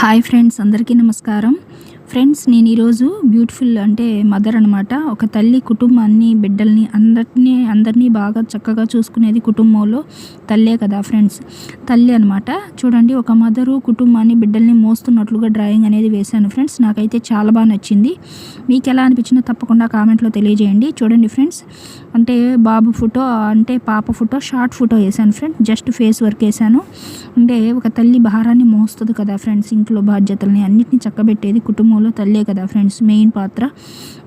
Hi friends, అందరికీ నమస్కారం. Friends, నేను ఈరోజు బ్యూటిఫుల్ అంటే మదర్ అనమాట. ఒక తల్లి కుటుంబాన్ని, బిడ్డల్ని అందరినీ బాగా చక్కగా చూసుకునేది కుటుంబంలో తల్లే కదా ఫ్రెండ్స్. తల్లి అనమాట. చూడండి, ఒక మదరు కుటుంబాన్ని, బిడ్డల్ని మోస్తున్నట్లుగా డ్రాయింగ్ అనేది వేశాను ఫ్రెండ్స్. నాకైతే చాలా బాగా నచ్చింది. మీకు ఎలా అనిపించిందో తప్పకుండా కామెంట్లో తెలియజేయండి. చూడండి ఫ్రెండ్స్, అంటే బాబు ఫోటో, అంటే పాప ఫోటో, షార్ట్ ఫోటో వేసాను ఫ్రెండ్స్. జస్ట్ ఫేస్ వర్క్ వేసాను. అంటే ఒక తల్లి భారాన్ని మోస్తుంది కదా ఫ్రెండ్స్. ఇంట్లో బాధ్యతల్ని అన్నిటినీ చక్కబెట్టేది కుటుంబంలో తల్లే కదా ఫ్రెండ్స్, మెయిన్ పాత్ర.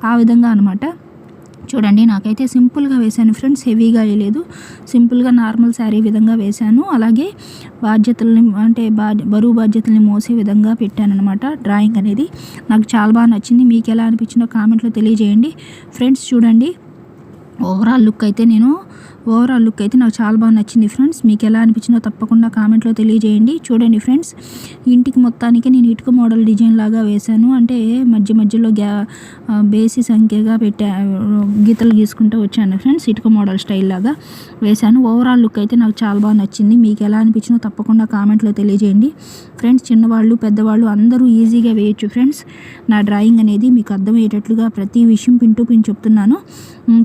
ఆ విధంగా అనమాట. చూడండి, నాకైతే సింపుల్గా వేశాను ఫ్రెండ్స్, హెవీగా వేయలేదు. సింపుల్గా నార్మల్ శారీ విధంగా వేశాను. అలాగే బాధ్యతల్ని, అంటే బరువు బాధ్యతల్ని మోసే విధంగా పెట్టాను అనమాట. డ్రాయింగ్ అనేది నాకు చాలా బాగా నచ్చింది. మీకు ఎలా అనిపించిందో కామెంట్లో తెలియజేయండి ఫ్రెండ్స్. చూడండి, ఓవరాల్ లుక్ అయితే నాకు చాలా బాగా నచ్చింది ఫ్రెండ్స్. మీకు ఎలా అనిపించిందో తప్పకుండా కామెంట్లో తెలియజేయండి. చూడండి ఫ్రెండ్స్, ఇంటికి మొత్తానికి నేను ఇటుక మోడల్ డిజైన్ లాగా వేశాను. అంటే మధ్యలో బేసి సంఖ్యగా గీతలు గీసుకుంటూ వచ్చాను ఫ్రెండ్స్. ఇటుక మోడల్ స్టైల్ లాగా వేశాను. ఓవరాల్ లుక్ అయితే నాకు చాలా బాగా నచ్చింది. మీకు ఎలా అనిపించిందో తప్పకుండా కామెంట్లో తెలియజేయండి ఫ్రెండ్స్. చిన్నవాళ్ళు, పెద్దవాళ్ళు అందరూ ఈజీగా వేయచ్చు ఫ్రెండ్స్. నా డ్రాయింగ్ అనేది మీకు అర్థమయ్యేటట్లుగా ప్రతి విషయం పిన్ టు పిన్ చెప్తున్నాను.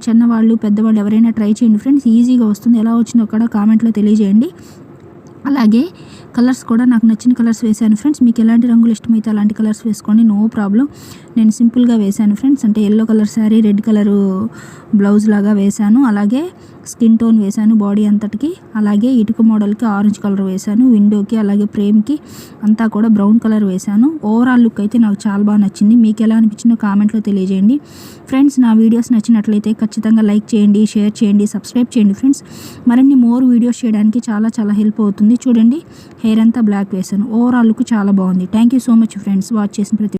చిన్నవాళ్ళు, పెద్దవాళ్ళు ఎవరైనా ట్రై చేయండి ఫ్రెండ్స్. ఈజీగా వస్తుంది. ఎలా వచ్చిందో కూడా కామెంట్లో తెలియజేయండి. అలాగే కలర్స్ కూడా నాకు నచ్చిన కలర్స్ వేశాను ఫ్రెండ్స్. మీకు ఎలాంటి రంగులు ఇష్టమైతే అలాంటి కలర్స్ వేసుకోండి, నో ప్రాబ్లం. నేను సింపుల్గా వేశాను ఫ్రెండ్స్. అంటే yellow colour sari, red colour blouse లాగా వేశాను. అలాగే స్కిన్ టోన్ వేశాను బాడీ అంతటికి. అలాగే ఇటుక మోడల్కి ఆరెంజ్ కలర్ వేశాను. విండోకి, అలాగే ఫ్రేమ్కి అంతా కూడా బ్రౌన్ కలర్ వేశాను. ఓవరాల్ లుక్ అయితే నాకు చాలా బాగా నచ్చింది. మీకు ఎలా అనిపించిందో కామెంట్లో తెలియజేయండి ఫ్రెండ్స్. నా వీడియోస్ నచ్చినట్లయితే ఖచ్చితంగా లైక్ చేయండి, షేర్ చేయండి, సబ్స్క్రైబ్ చేయండి ఫ్రెండ్స్. మరిన్ని మోర్ వీడియోస్ చేయడానికి చాలా హెల్ప్ అవుతుంది. చూడండి, హెయిర్ అంతా బ్లాక్ వేశాను. ఓవరాల్ లుక్ చాలా బాగుంది. Thank you so much friends, watch చేసిన ప్రతి